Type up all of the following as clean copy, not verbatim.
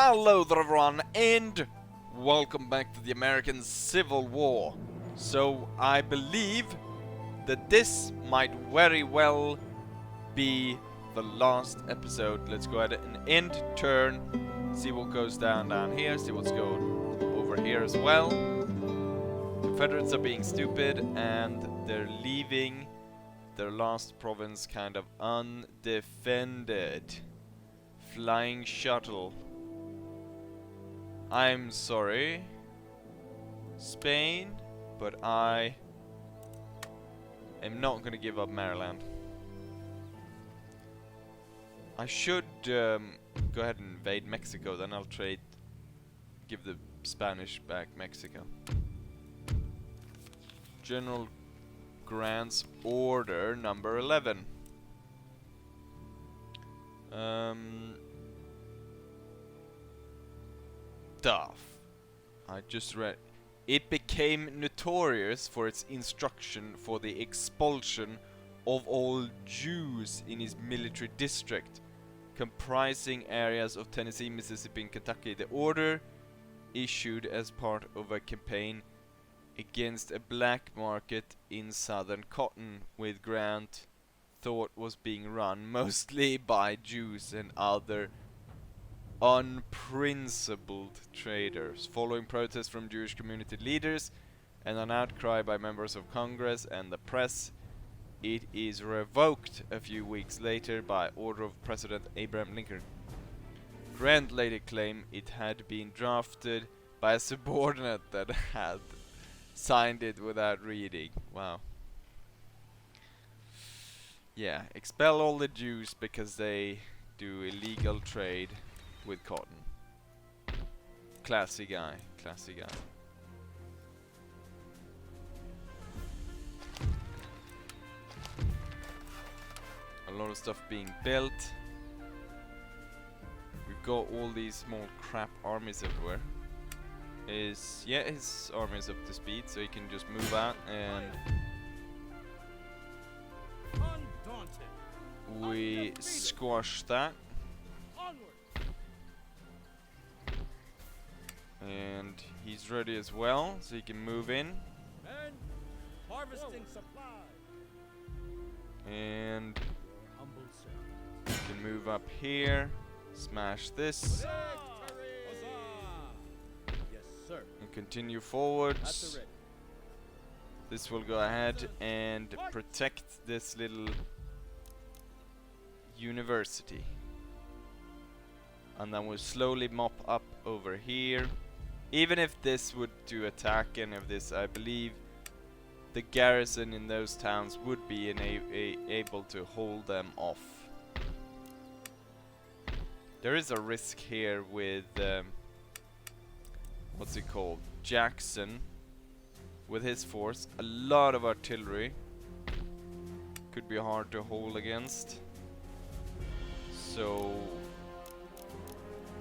Hello there everyone, and welcome back to the American Civil War. So, I believe that this might very well be the last episode. Let's go ahead and end turn, see what goes down here, see what's going over here as well. Confederates are being stupid, and they're leaving their last province kind of undefended. Flying shuttle. I'm sorry, Spain, but I am not gonna give up Maryland. I should go ahead and invade Mexico, then I'll give the Spanish back Mexico. General Grant's order number 11. Stuff. I just read. It became notorious for its instruction for the expulsion of all Jews in his military district, comprising areas of Tennessee, Mississippi, and Kentucky. The order, issued as part of a campaign against a black market in southern cotton, with Grant thought was being run mostly by Jews and other unprincipled traders. Following protests from Jewish community leaders and an outcry by members of Congress and the press, it is revoked a few weeks later by order of President Abraham Lincoln. Grant later claimed it had been drafted by a subordinate that had signed it without reading. Wow. Yeah, expel all the Jews because they do illegal trade with cotton. Classy guy, classy guy. A lot of stuff being built. We've got all these small crap armies everywhere. His army is up to speed, so he can just move out and we squash that. And he's ready as well, so he can move in. Harvesting supply. And he can move up here, smash this, Yes, sir. and continue forwards. This will go ahead and protect this little university. And then we'll slowly mop up over here. Even if this would to attack any of this, I believe the garrison in those towns would be able to hold them off. There is a risk here with what's it called? Jackson with his force. A lot of artillery. Could be hard to hold against. So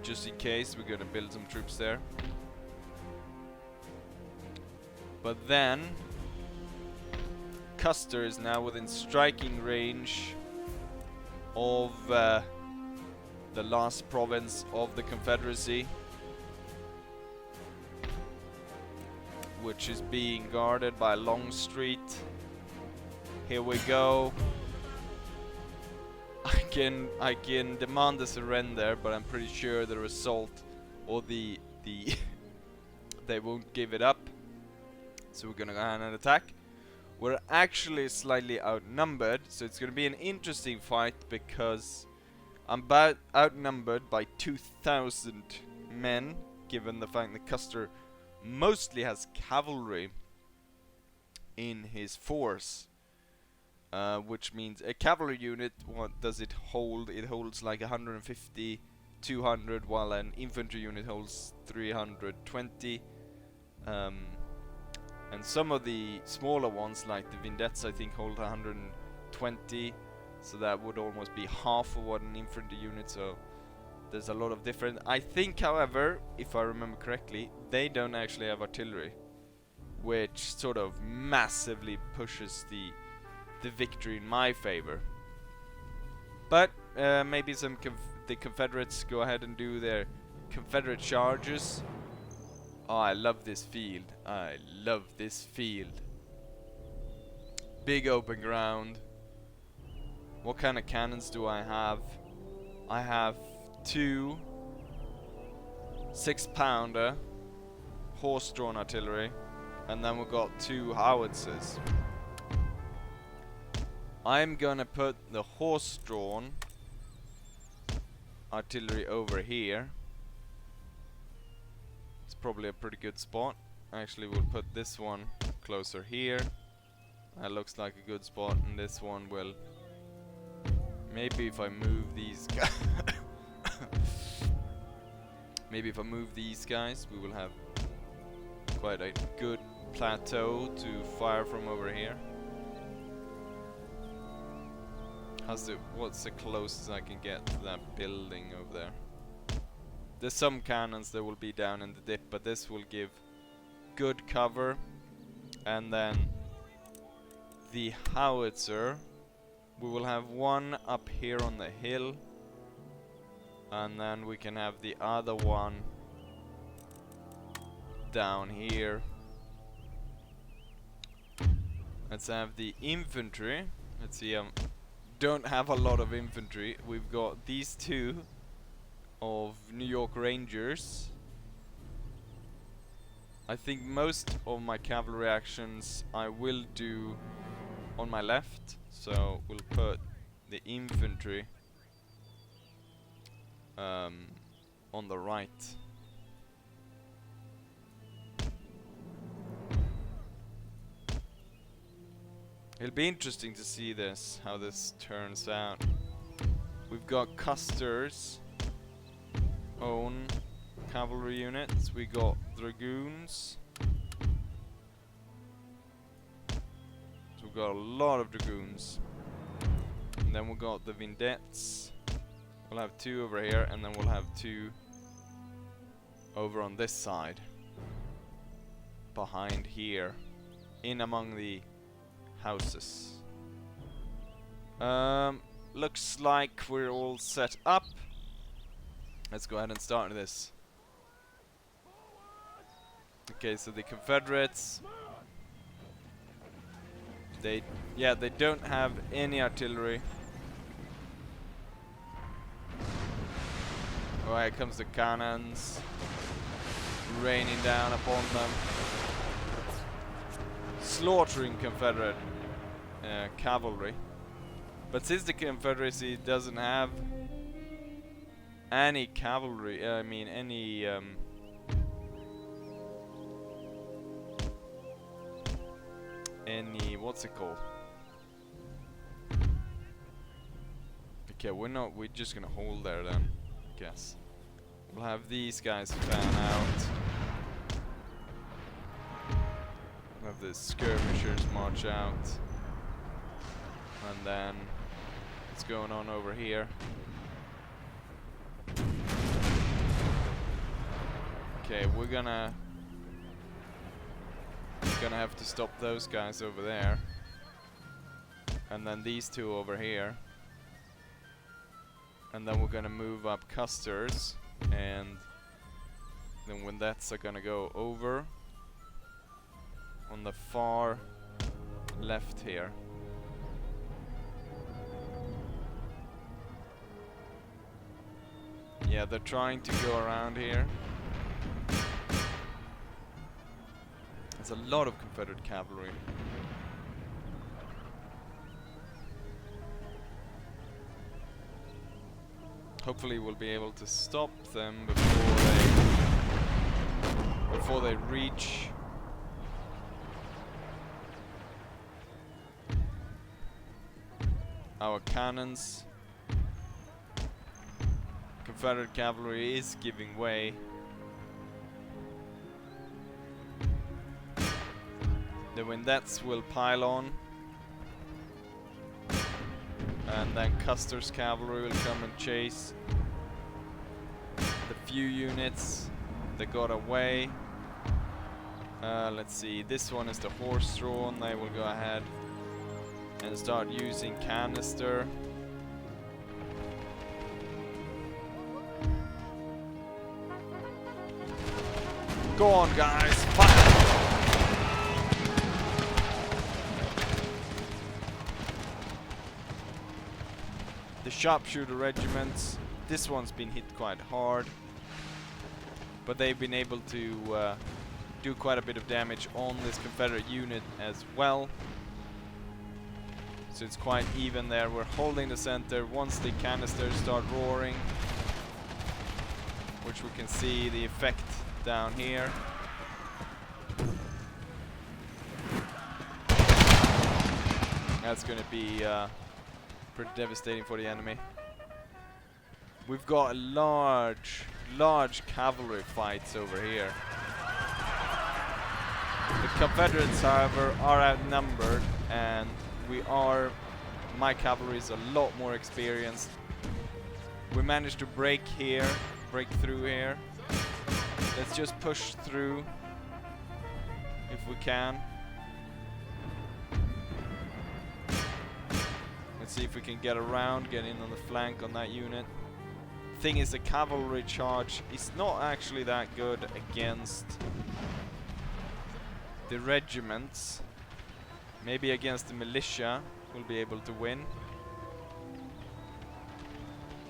just in case, we're gonna build some troops there. But then Custer is now within striking range of the last province of the Confederacy, which is being guarded by Longstreet. Here we go. I can demand a surrender, but I'm pretty sure the result or the they won't give it up. So we're gonna go ahead and attack. We're actually slightly outnumbered, so it's gonna be an interesting fight because I'm about outnumbered by 2,000 men, given the fact that Custer mostly has cavalry in his force. Which means a cavalry unit, what does it hold? It holds like 150, 200, while an infantry unit holds 320. And some of the smaller ones, like the Vedettes, I think hold 120. So that would almost be half of what an infantry unit. So there's a lot of different. I think, however, if I remember correctly, they don't actually have artillery, which sort of massively pushes the victory in my favor. But maybe the Confederates go ahead and do their Confederate charges. Oh, I love this field. I love this field. Big open ground. What kind of cannons do I have? I have 2 6-pounder horse-drawn artillery, and then we've got 2 howitzers. I'm gonna put the horse-drawn artillery over here. It's probably a pretty good spot. Actually, we'll put this one closer here. That looks like a good spot, and this one will... Maybe if I move these guys... Maybe if I move these guys, we will have quite a good plateau to fire from over here. What's the closest I can get to that building over there? There's some cannons that will be down in the dip, but this will give good cover. And then the howitzer, we will have one up here on the hill, and then we can have the other one down here. Let's have the infantry. Let's see, don't have a lot of infantry. We've got these 2 of New York Rangers. I think most of my cavalry actions I will do on my left, so we'll put the infantry on the right. It'll be interesting to see this, how this turns out. We've got Custer's own cavalry units. We got dragoons. So we've got a lot of dragoons. And then we've got the Vindettes. We'll have 2 over here, and then we'll have 2 over on this side. Behind here. In among the houses. Looks like we're all set up. Let's go ahead and start this. Okay, so the Confederates, they don't have any artillery. Oh, here comes the cannons raining down upon them, slaughtering Confederate cavalry. But since the Confederacy doesn't have any cavalry, any what's it called? Okay, we're just gonna hold there then, I guess. We'll have these guys fan out. We'll have the skirmishers march out. And then what's going on over here? Okay, we're gonna have to stop those guys over there, and then these 2 over here, and then we're gonna move up Custer's, and then when that's gonna go over on the far left here. Yeah, they're trying to go around here. There's a lot of Confederate cavalry. Hopefully we'll be able to stop them before they reach our cannons. Confederate cavalry is giving way. The Vindettes will pile on, and then Custer's cavalry will come and chase the few units that got away. Let's see, this one is the horse-drawn. They will go ahead and start using canister. Go on, guys, fire! The sharpshooter regiments, this one's been hit quite hard, but they've been able to do quite a bit of damage on this Confederate unit as well. So it's quite even there. We're holding the center. Once the canisters start roaring, which we can see the effect down here. That's going to be pretty devastating for the enemy. We've got a large cavalry fights over here. The Confederates, however, are outnumbered, and my cavalry is a lot more experienced. We managed to break through here. Let's just push through if we can. Let's see if we can get around, get in on the flank on that unit. Thing is, the cavalry charge is not actually that good against the regiments. Maybe against the militia we'll be able to win.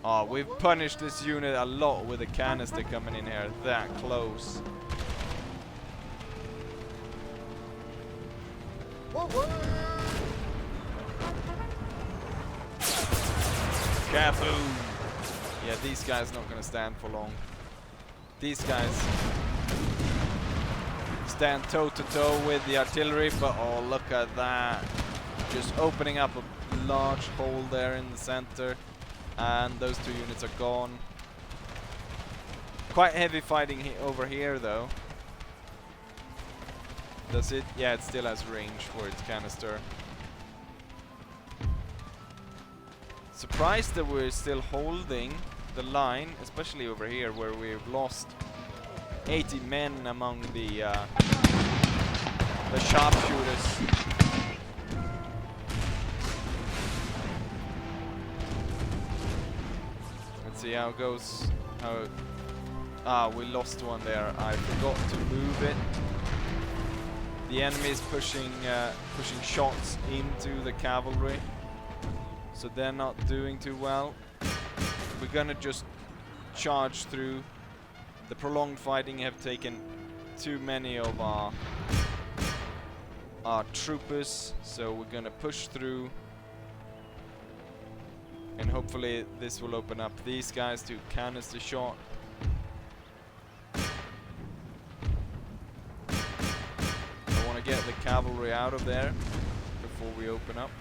Oh, we've punished this unit a lot with the canister coming in here that close. Kaboom! Yeah, these guys not gonna stand for long. These guys stand toe to toe with the artillery, but oh, look at that. Just opening up a large hole there in the center, and those two units are gone. Quite heavy fighting over here though. Does it? Yeah, it still has range for its canister. Surprised that we're still holding the line, especially over here where we've lost 80 men among the sharpshooters. Let's see how it goes. We lost one there. I forgot to move it. The enemy is pushing shots into the cavalry, so they're not doing too well. We're gonna just charge through. The prolonged fighting have taken too many of our troopers, so we're gonna push through, and hopefully this will open up these guys to canister shot. I want to get the cavalry out of there before we open up.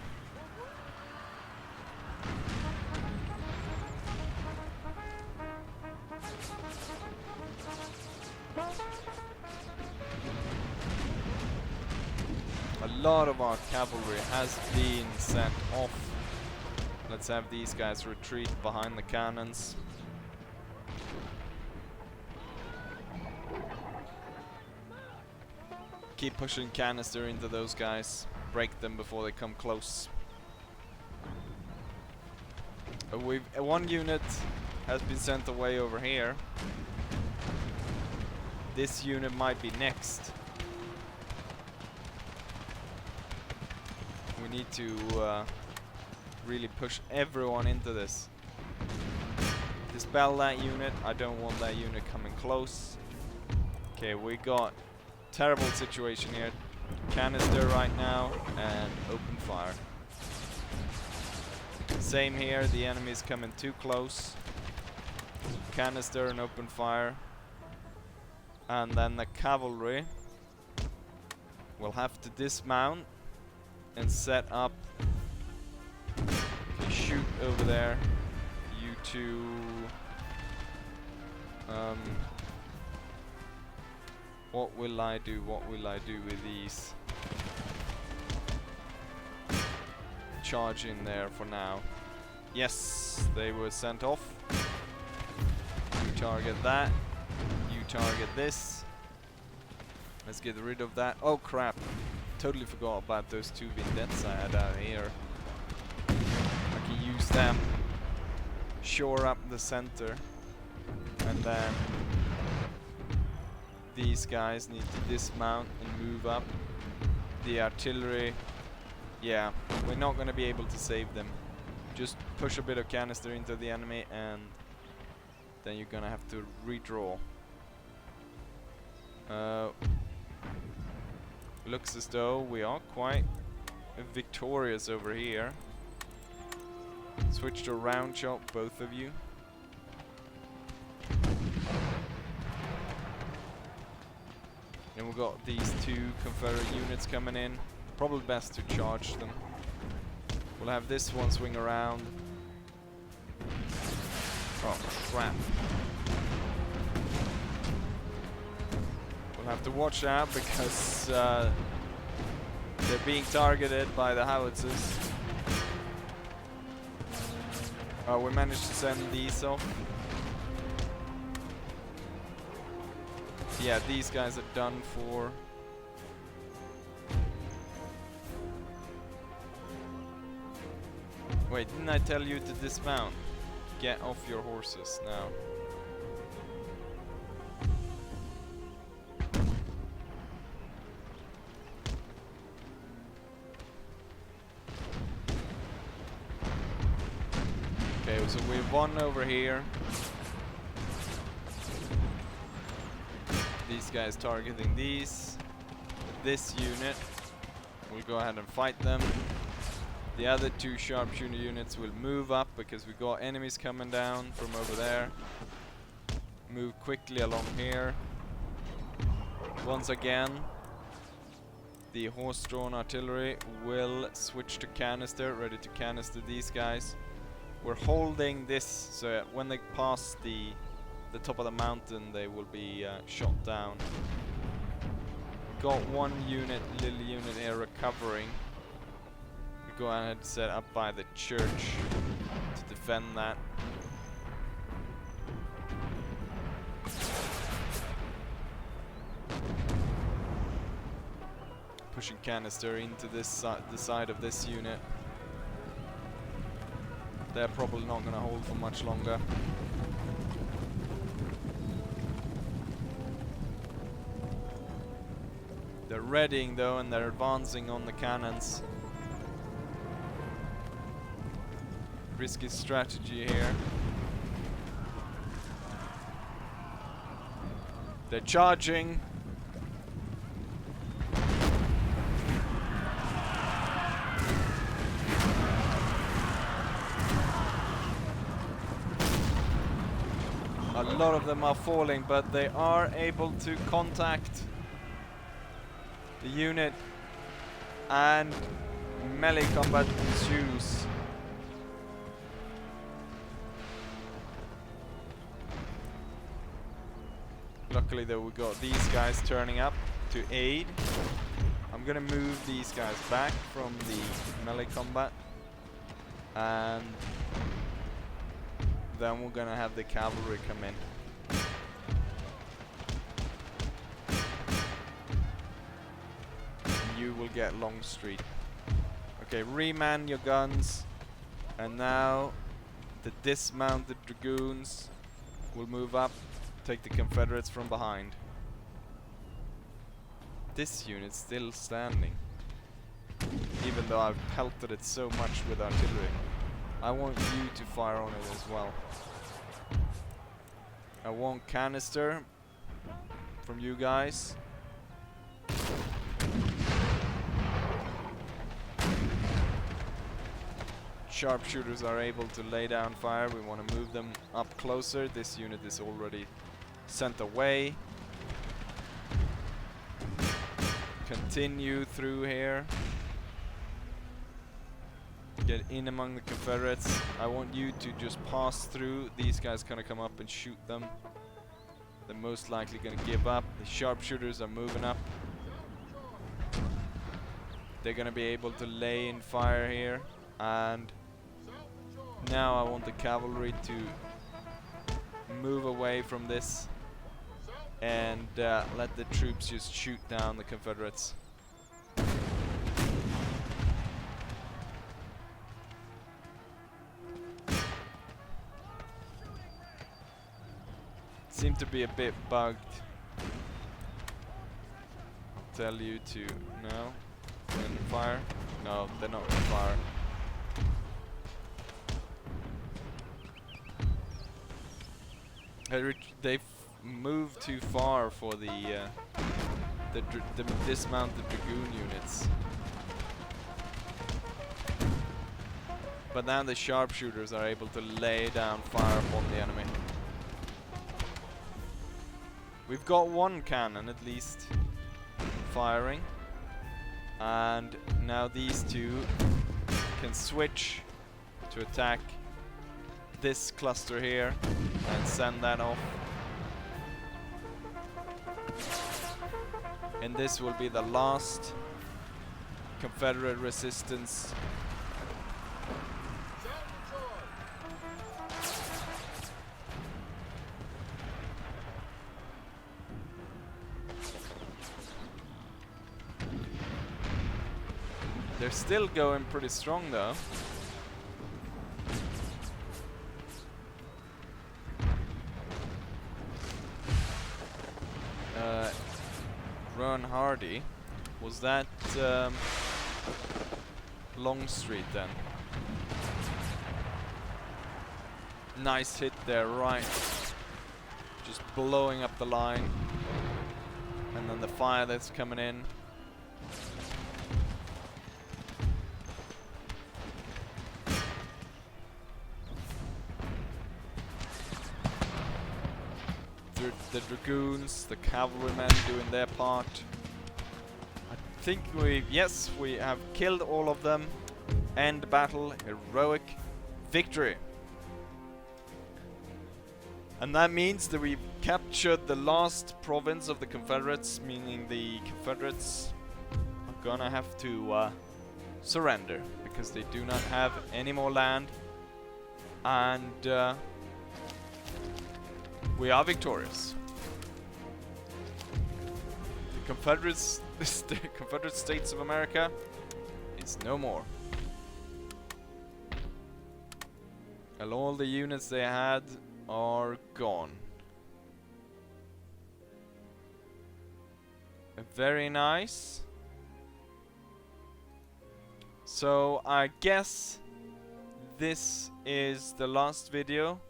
A lot of our cavalry has been sent off. Let's have these guys retreat behind the cannons. Keep pushing canister into those guys. Break them before they come close. One unit has been sent away over here. This unit might be next. We need to really push everyone into this. Dispel that unit. I don't want that unit coming close. Okay, we got terrible situation here. Canister right now and open fire. Same here, the enemy's coming too close. Canister and open fire. And then the cavalry will have to dismount and set up. Okay, shoot over there. You two. What will I do? What will I do with these? Charge in there for now. Yes, they were sent off. You target that. You target this. Let's get rid of that. Oh crap. Totally forgot about those two vignettes I had out here. I can use them. Shore up the center. And then these guys need to dismount and move up. The artillery, yeah, we're not going to be able to save them. Just push a bit of canister into the enemy and then you're going to have to redraw. Looks as though we are quite victorious over here. Switch to round shot, both of you. And we've got these two Confederate units coming in. Probably best to charge them. We'll have this one swing around. Oh, crap. We'll have to watch out because they're being targeted by the howitzers. We managed to send these off. Yeah, these guys are done for. Wait, didn't I tell you to dismount? Get off your horses now. Okay, so we've won over here. These guys targeting this unit. We'll go ahead and fight them. The other two sharpshooter units will move up because we got enemies coming down from over there. Move quickly along here. Once again, the horse-drawn artillery will switch to canister, ready to canister these guys. We're holding this so that when they pass the top of the mountain, they will be shot down. Got one unit, little unit here recovering. We go ahead and set up by the church to defend that. Pushing canister into this the side of this unit. They're probably not going to hold for much longer. They're readying though, and they're advancing on the cannons. Risky strategy here. They're charging. A lot of them are falling, but they are able to contact the unit, and melee combat ensues. Luckily though, we got these guys turning up to aid. I'm gonna move these guys back from the melee combat, and then we're gonna have the cavalry come in. You will get Longstreet. Okay, reman your guns, and now the dismounted dragoons will move up, take the Confederates from behind. This unit's still standing, even though I've pelted it so much with artillery. I want you to fire on it as well. I want canister from you guys. Sharpshooters are able to lay down fire. We want to move them up closer. This unit is already sent away. Continue through here. Get in among the Confederates. I want you to just pass through. These guys gonna come up and shoot them. They're most likely gonna give up. The sharpshooters are moving up. They're gonna be able to lay in fire here, and now I want the cavalry to move away from this and let the troops just shoot down the Confederates. Seem to be a bit bugged. tell you to no. And fire. No, they're not gonna fire. They've moved too far for the dismounted dragoon units. But now the sharpshooters are able to lay down fire upon the enemy. We've got one cannon at least firing, and now these two can switch to attack this cluster here and send that off. And this will be the last Confederate resistance. They're still going pretty strong though. Rowan Hardy, was that Longstreet then? Nice hit there, right? Just blowing up the line, and then the fire that's coming in. The dragoons, the cavalrymen doing their part. I think we have killed all of them. End battle, heroic victory. And that means that we've captured the last province of the Confederates, meaning the Confederates are gonna have to surrender because they do not have any more land, and we are victorious. The Confederate States of America is no more. And all the units they had are gone. Very nice. So I guess this is the last video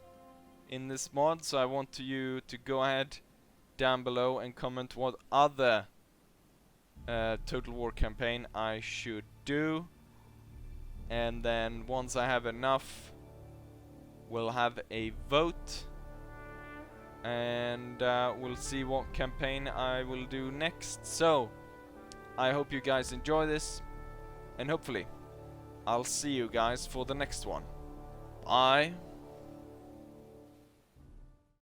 in this mod, so I want you to go ahead down below and comment what other Total War campaign I should do, and then once I have enough, we'll have a vote, and we'll see what campaign I will do next. So I hope you guys enjoy this, and hopefully I'll see you guys for the next one. Bye.